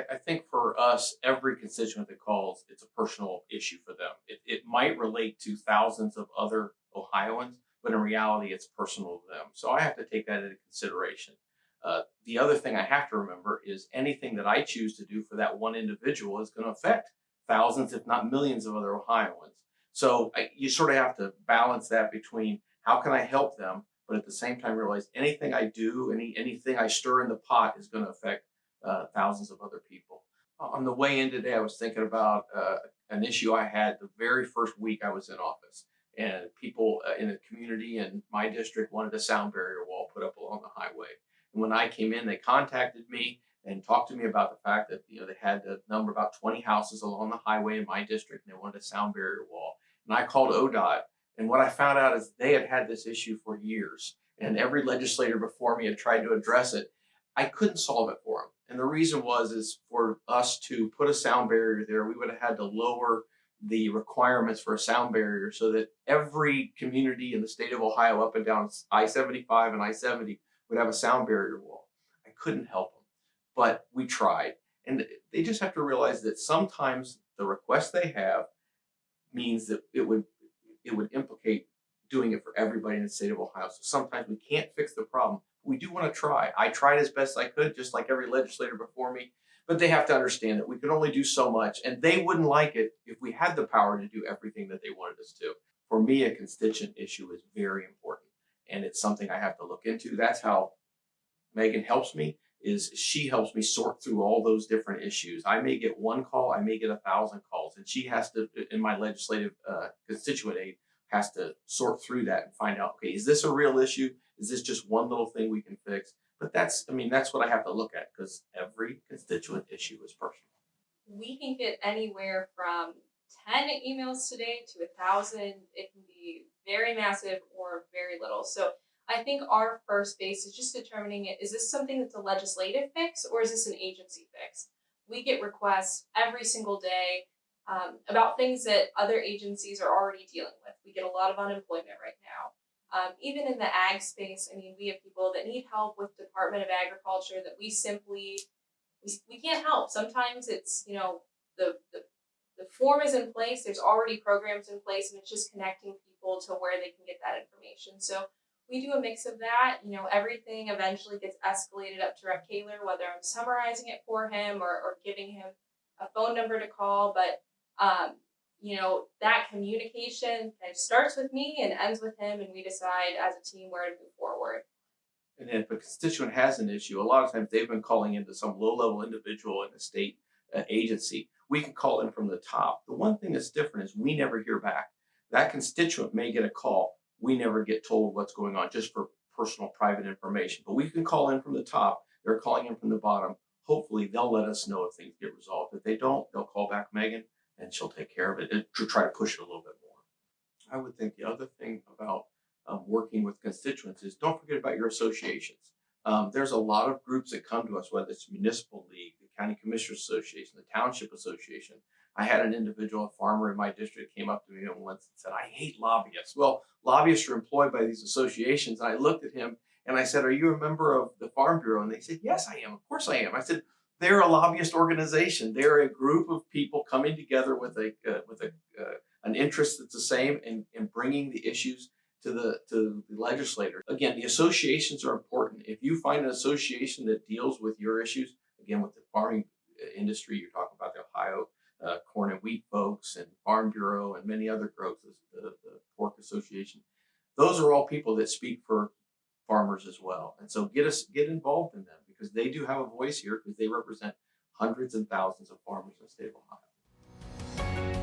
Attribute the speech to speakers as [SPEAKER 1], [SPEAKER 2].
[SPEAKER 1] I think for us, every constituent that calls, it's a personal issue for them. It might relate to thousands of other Ohioans, but in reality, it's personal to them. So I have to take that into consideration. The other thing I have to remember is anything that I choose to do for that one individual is going to affect thousands, if not millions, of other Ohioans. So you sort of have to balance that between how can I help them, but at the same time realize anything I do, anything I stir in the pot is going to affect thousands of other people. On the way in today, I was thinking about an issue I had the very first week I was in office. And people in the community in my district wanted a sound barrier wall put up along the highway. And when I came in, they contacted me and talked to me about the fact that they had a number about 20 houses along the highway in my district, and they wanted a sound barrier wall. And I called ODOT, and what I found out is they had had this issue for years, and every legislator before me had tried to address it. I couldn't solve it for them. And the reason is for us to put a sound barrier there, we would have had to lower the requirements for a sound barrier so that every community in the state of Ohio up and down I-75 and I-70 would have a sound barrier wall. I couldn't help them, but we tried. And they just have to realize that sometimes the request they have means that it would implicate doing it for everybody in the state of Ohio. So sometimes we can't fix the problem. We do want to try. I tried as best I could, just like every legislator before me, but they have to understand that we can only do so much, and they wouldn't like it if we had the power to do everything that they wanted us to. For me, a constituent issue is very important, and it's something I have to look into. That's how Megan helps me, is she helps me sort through all those different issues. I may get one call, I may get 1,000 calls, and she has to, in my legislative constituent aide, has to sort through that and find out, okay, is this a real issue? Is this just one little thing we can fix? But that's what I have to look at, because every constituent issue is personal.
[SPEAKER 2] We can get anywhere from 10 emails today to 1,000. It can be very massive or very little. So I think our first base is just determining is this something that's a legislative fix or is this an agency fix? We get requests every single day about things that other agencies are already dealing with. We get a lot of unemployment right now. Even in the ag space, we have people that need help with Department of Agriculture that we can't help. Sometimes it's, the form is in place, there's already programs in place, and it's just connecting people to where they can get that information. So we do a mix of that. Everything eventually gets escalated up to Rep. Koehler, whether I'm summarizing it for him or giving him a phone number to call. But, that communication kind of starts with me and ends with him, and we decide as a team where to move forward.
[SPEAKER 1] And if a constituent has an issue, a lot of times they've been calling into some low-level individual in a state agency. We can call in from the top. The one thing that's different is we never hear back. That constituent may get a call. We never get told what's going on, just for personal, private information. But we can call in from the top. They're calling in from the bottom. Hopefully, they'll let us know if things get resolved. If they don't, they'll call back Megan, and she'll take care of it and try to push it a little bit more. I would think the other thing about working with constituents is don't forget about your associations. There's a lot of groups that come to us, whether it's Municipal League, the County Commissioners Association, the Township Association. I had an individual, a farmer in my district, came up to me once and said, I hate lobbyists. Well, lobbyists are employed by these associations. And I looked at him and I said, are you a member of the Farm Bureau? And they said, yes, I am. Of course I am. I said, they're a lobbyist organization. They're a group of people coming together with an interest that's the same in bringing the issues to the legislators. Again, the associations are important. If you find an association that deals with your issues, again, with the farming industry, you're talking about the Ohio Corn and Wheat folks and Farm Bureau and many other groups, the Pork Association. Those are all people that speak for farmers as well. And so get involved in them, because they do have a voice here, because they represent hundreds and thousands of farmers in the state of Ohio.